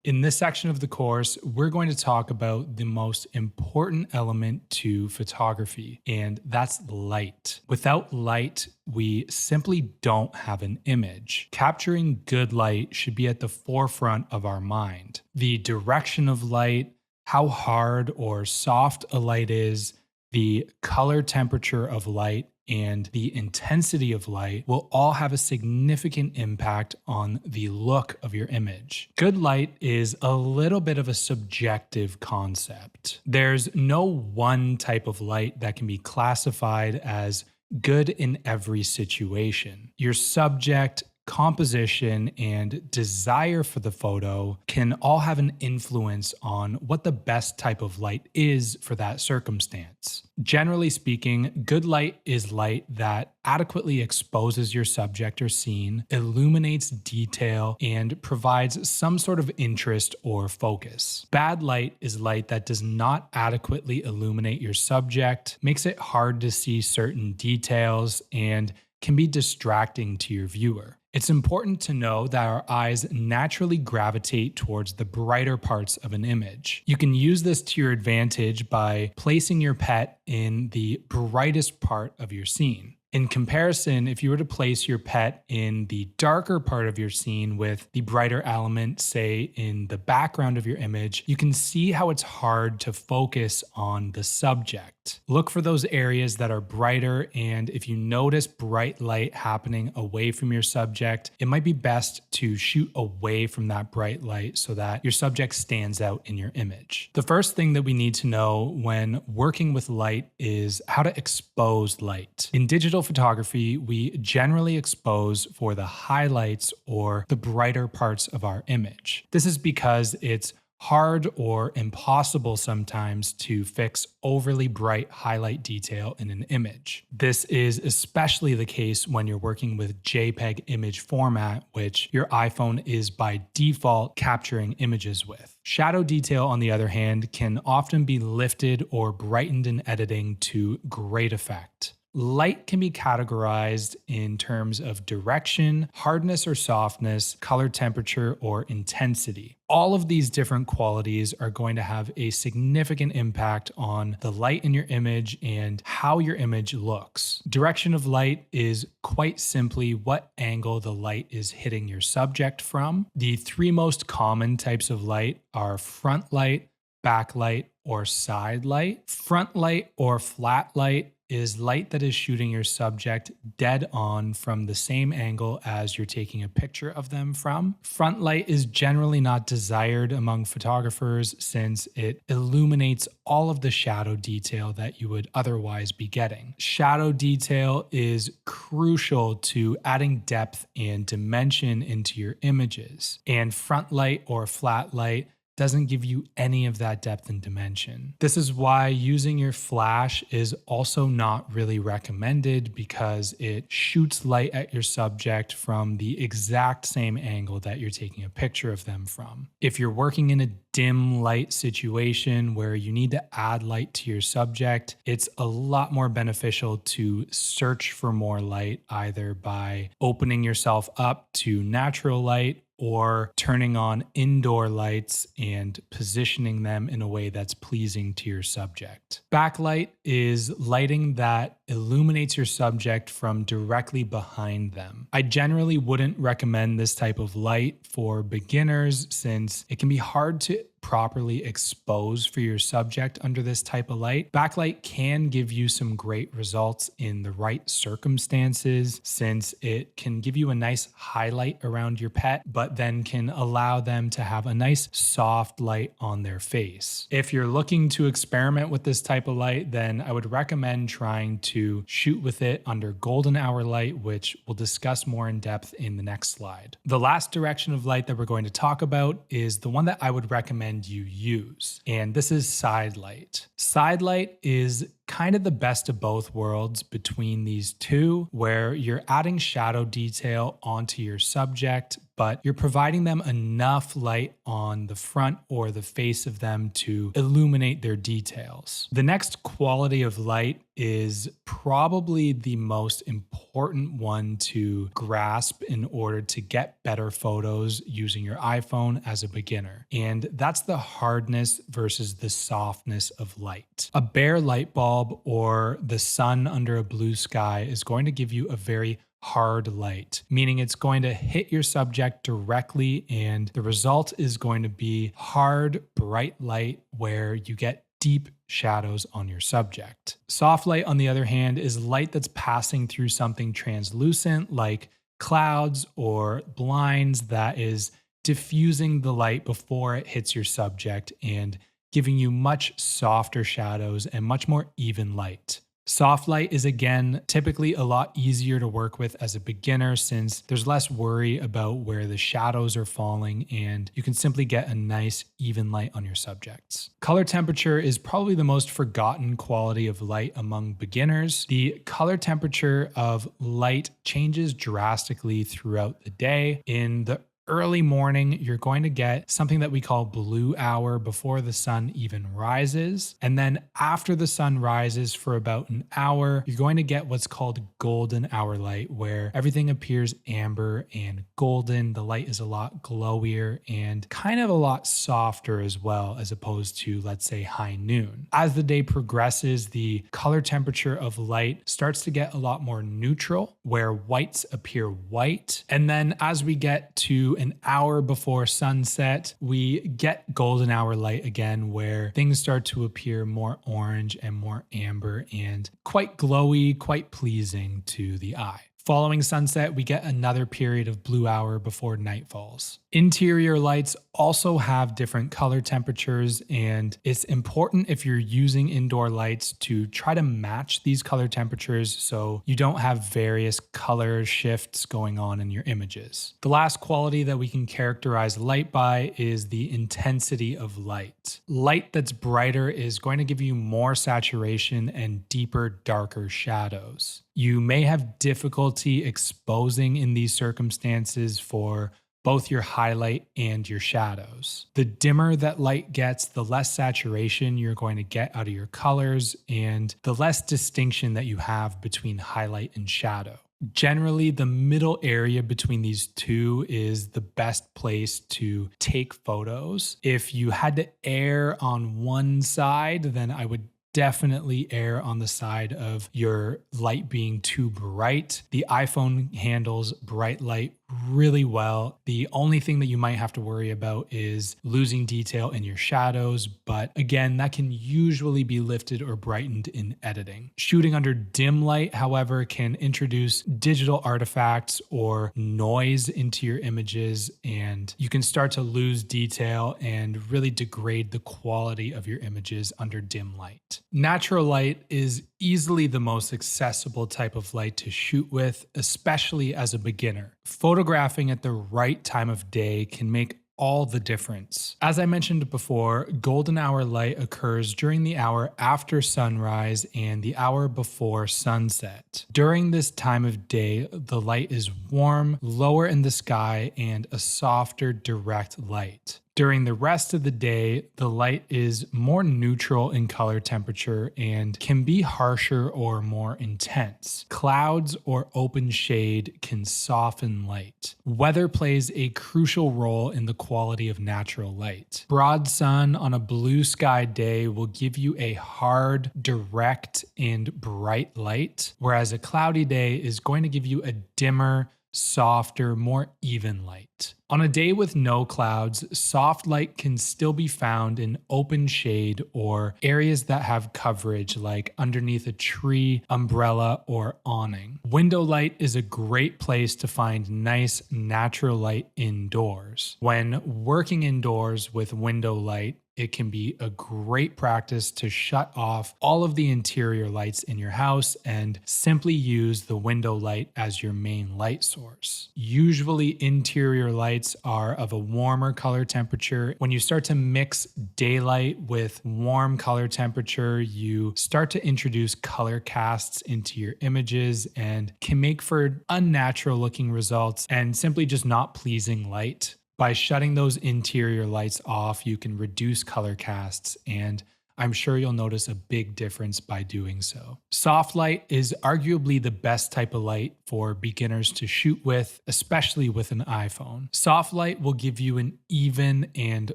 In this section of the course, we're going to talk about the most important element to photography, and that's light. Without light, we simply don't have an image. Capturing good light should be at the forefront of our mind. The direction of light, how hard or soft a light is, the color temperature of light, and the intensity of light will all have a significant impact on the look of your image. Good light is a little bit of a subjective concept. There's no one type of light that can be classified as good in every situation. Your subject, composition, and desire for the photo can all have an influence on what the best type of light is for that circumstance. Generally speaking, good light is light that adequately exposes your subject or scene, illuminates detail, and provides some sort of interest or focus. Bad light is light that does not adequately illuminate your subject, makes it hard to see certain details, and can be distracting to your viewer. It's important to know that our eyes naturally gravitate towards the brighter parts of an image. You can use this to your advantage by placing your pet in the brightest part of your scene. In comparison, if you were to place your pet in the darker part of your scene with the brighter element, say in the background of your image, you can see how it's hard to focus on the subject. Look for those areas that are brighter, and if you notice bright light happening away from your subject, it might be best to shoot away from that bright light so that your subject stands out in your image. The first thing that we need to know when working with light is how to expose light. In digital photography, we generally expose for the highlights or the brighter parts of our image. This is because it's hard or impossible sometimes to fix overly bright highlight detail in an image. This is especially the case when you're working with JPEG image format, which your iPhone is by default capturing images with. Shadow detail, on the other hand, can often be lifted or brightened in editing to great effect. Light can be categorized in terms of direction, hardness or softness, color temperature, or intensity. All of these different qualities are going to have a significant impact on the light in your image and how your image looks. Direction of light is quite simply what angle the light is hitting your subject from. The three most common types of light are front light, backlight, or side light. Front light or flat light is light that is shooting your subject dead on from the same angle as you're taking a picture of them from. Front light is generally not desired among photographers since it illuminates all of the shadow detail that you would otherwise be getting. Shadow detail is crucial to adding depth and dimension into your images, and front light or flat light doesn't give you any of that depth and dimension. This is why using your flash is also not really recommended because it shoots light at your subject from the exact same angle that you're taking a picture of them from. If you're working in a dim light situation where you need to add light to your subject, it's a lot more beneficial to search for more light either by opening yourself up to natural light or turning on indoor lights and positioning them in a way that's pleasing to your subject. Backlight is lighting that illuminates your subject from directly behind them. I generally wouldn't recommend this type of light for beginners since it can be hard to properly expose for your subject under this type of light. Backlight can give you some great results in the right circumstances since it can give you a nice highlight around your pet, but then can allow them to have a nice soft light on their face. If you're looking to experiment with this type of light, then I would recommend trying to shoot with it under golden hour light, which we'll discuss more in depth in the next slide. The last direction of light that we're going to talk about is the one that I would recommend you use, and this is side light. Side light is kind of the best of both worlds between these two, where you're adding shadow detail onto your subject, but you're providing them enough light on the front or the face of them to illuminate their details. The next quality of light is probably the most important one to grasp in order to get better photos using your iPhone as a beginner. And that's the hardness versus the softness of light. A bare light bulb or the sun under a blue sky is going to give you a very hard light, meaning it's going to hit your subject directly, and the result is going to be hard, bright light where you get deep shadows on your subject. Soft light, on the other hand, is light that's passing through something translucent like clouds or blinds that is diffusing the light before it hits your subject and giving you much softer shadows and much more even light. Soft light is, again, typically a lot easier to work with as a beginner since there's less worry about where the shadows are falling and you can simply get a nice even light on your subjects. Color temperature is probably the most forgotten quality of light among beginners. The color temperature of light changes drastically throughout the day. In the early morning, you're going to get something that we call blue hour before the sun even rises. And then after the sun rises for about an hour, you're going to get what's called golden hour light, where everything appears amber and golden. The light is a lot glowier and kind of a lot softer as well, as opposed to, let's say, high noon. As the day progresses, the color temperature of light starts to get a lot more neutral, where whites appear white. And then as we get to an hour before sunset, we get golden hour light again, where things start to appear more orange and more amber and quite glowy, quite pleasing to the eye. Following sunset, we get another period of blue hour before night falls. Interior lights also have different color temperatures, and it's important if you're using indoor lights to try to match these color temperatures so you don't have various color shifts going on in your images. The last quality that we can characterize light by is the intensity of light. Light that's brighter is going to give you more saturation and deeper, darker shadows. You may have difficulty exposing in these circumstances for both your highlight and your shadows. The dimmer that light gets, the less saturation you're going to get out of your colors and the less distinction that you have between highlight and shadow. Generally, the middle area between these two is the best place to take photos. If you had to err on one side, then I would definitely err on the side of your light being too bright. The iPhone handles bright light really well. The only thing that you might have to worry about is losing detail in your shadows, but again, that can usually be lifted or brightened in editing. Shooting under dim light, however, can introduce digital artifacts or noise into your images, and you can start to lose detail and really degrade the quality of your images under dim light. Natural light is easily the most accessible type of light to shoot with, especially as a beginner. Photographing at the right time of day can make all the difference. As I mentioned before, golden hour light occurs during the hour after sunrise and the hour before sunset. During this time of day, the light is warm, lower in the sky, and a softer, direct light. During the rest of the day, the light is more neutral in color temperature and can be harsher or more intense. Clouds or open shade can soften light. Weather plays a crucial role in the quality of natural light. Broad sun on a blue sky day will give you a hard, direct, and bright light, whereas a cloudy day is going to give you a dimmer, softer, more even light. On a day with no clouds, soft light can still be found in open shade or areas that have coverage like underneath a tree, umbrella, or awning. Window light is a great place to find nice natural light indoors. When working indoors with window light, it can be a great practice to shut off all of the interior lights in your house and simply use the window light as your main light source. Usually, interior lights are of a warmer color temperature. When you start to mix daylight with warm color temperature, you start to introduce color casts into your images and can make for unnatural looking results and simply just not pleasing light. By shutting those interior lights off, you can reduce color casts, and I'm sure you'll notice a big difference by doing so. Soft light is arguably the best type of light for beginners to shoot with, especially with an iPhone. Soft light will give you an even and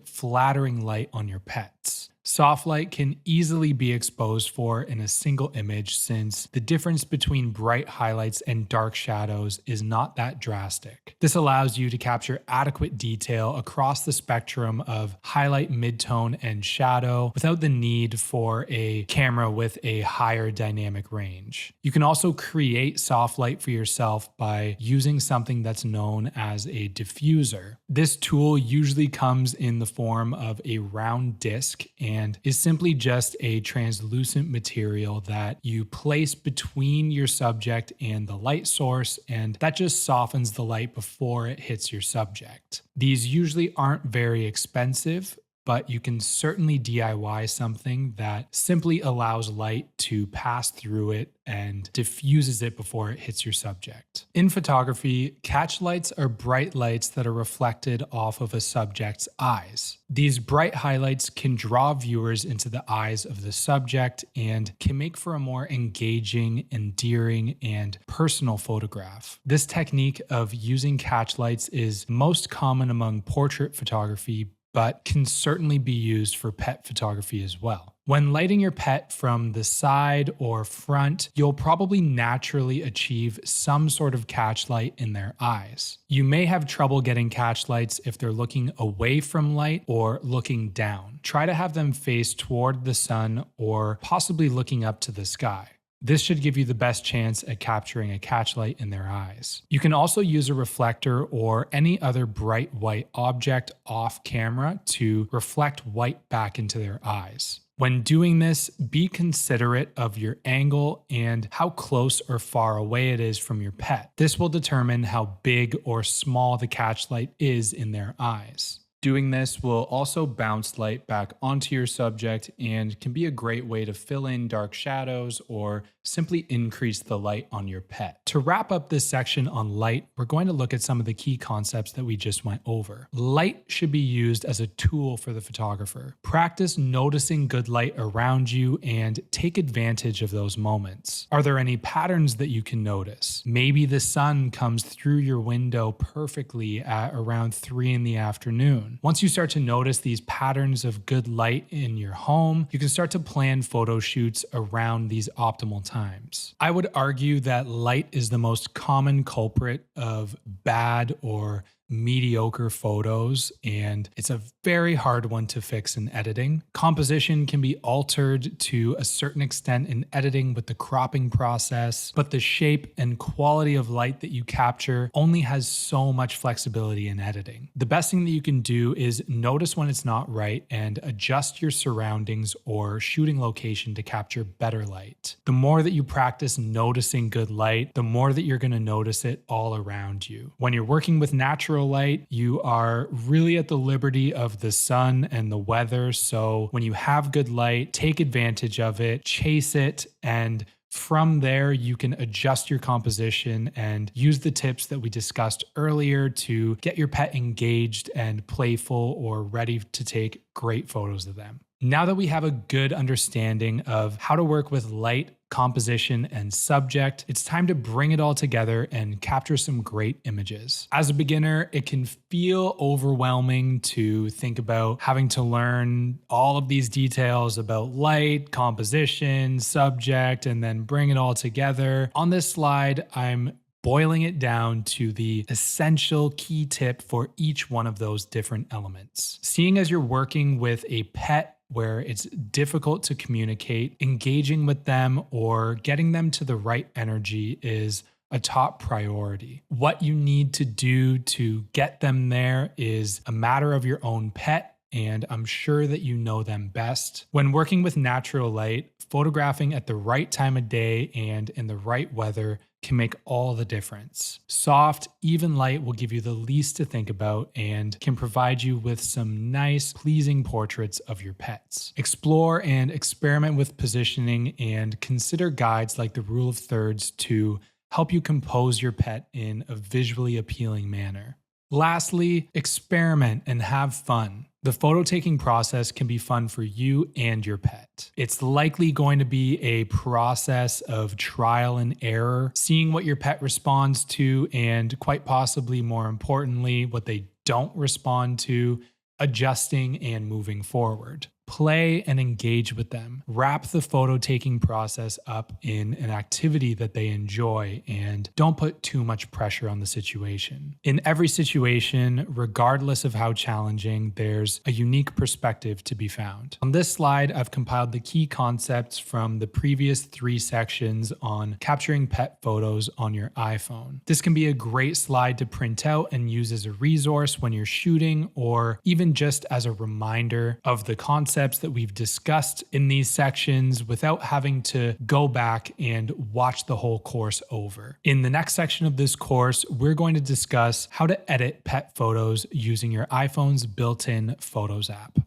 flattering light on your pets. Soft light can easily be exposed for in a single image since the difference between bright highlights and dark shadows is not that drastic. This allows you to capture adequate detail across the spectrum of highlight, midtone, and shadow without the need for a camera with a higher dynamic range. You can also create soft light for yourself by using something that's known as a diffuser. This tool usually comes in the form of a round disc and is simply just a translucent material that you place between your subject and the light source, and that just softens the light before it hits your subject. These usually aren't very expensive, but you can certainly DIY something that simply allows light to pass through it and diffuses it before it hits your subject. In photography, catch lights are bright lights that are reflected off of a subject's eyes. These bright highlights can draw viewers into the eyes of the subject and can make for a more engaging, endearing, and personal photograph. This technique of using catch lights is most common among portrait photography, but can certainly be used for pet photography as well. When lighting your pet from the side or front, you'll probably naturally achieve some sort of catch light in their eyes. You may have trouble getting catch lights if they're looking away from light or looking down. Try to have them face toward the sun or possibly looking up to the sky. This should give you the best chance at capturing a catch light in their eyes. You can also use a reflector or any other bright white object off camera to reflect white back into their eyes. When doing this, be considerate of your angle and how close or far away it is from your pet. This will determine how big or small the catch light is in their eyes. Doing this will also bounce light back onto your subject and can be a great way to fill in dark shadows or simply increase the light on your pet. To wrap up this section on light, we're going to look at some of the key concepts that we just went over. Light should be used as a tool for the photographer. Practice noticing good light around you and take advantage of those moments. Are there any patterns that you can notice? Maybe the sun comes through your window perfectly at around 3 in the afternoon. Once you start to notice these patterns of good light in your home, you can start to plan photo shoots around these optimal times. I would argue that light is the most common culprit of bad or mediocre photos, and it's a very hard one to fix in editing. Composition can be altered to a certain extent in editing with the cropping process, but the shape and quality of light that you capture only has so much flexibility in editing. The best thing that you can do is notice when it's not right and adjust your surroundings or shooting location to capture better light. The more that you practice noticing good light, the more that you're going to notice it all around you. When you're working with natural light, you are really at the liberty of the sun and the weather. So when you have good light, take advantage of it, chase it, and from there, you can adjust your composition and use the tips that we discussed earlier to get your pet engaged and playful or ready to take great photos of them. Now that we have a good understanding of how to work with light, composition, and subject, it's time to bring it all together and capture some great images. As a beginner, it can feel overwhelming to think about having to learn all of these details about light, composition, subject, and then bring it all together. On this slide, I'm boiling it down to the essential key tip for each one of those different elements. Seeing as you're working with a pet where it's difficult to communicate, engaging with them or getting them to the right energy is a top priority. What you need to do to get them there is a matter of your own pet and I'm sure that you know them best. When working with natural light, photographing at the right time of day and in the right weather can make all the difference. Soft, even light will give you the least to think about and can provide you with some nice, pleasing portraits of your pets. Explore and experiment with positioning and consider guides like the rule of thirds to help you compose your pet in a visually appealing manner. Lastly, experiment and have fun. The photo taking process can be fun for you and your pet. It's likely going to be a process of trial and error, seeing what your pet responds to, and quite possibly more importantly, what they don't respond to, adjusting and moving forward. Play and engage with them. Wrap the photo taking process up in an activity that they enjoy and don't put too much pressure on the situation. In every situation, regardless of how challenging, there's a unique perspective to be found. On this slide, I've compiled the key concepts from the previous 3 sections on capturing pet photos on your iPhone. This can be a great slide to print out and use as a resource when you're shooting, or even just as a reminder of the concepts that we've discussed in these sections without having to go back and watch the whole course over. In the next section of this course, we're going to discuss how to edit pet photos using your iPhone's built-in Photos app.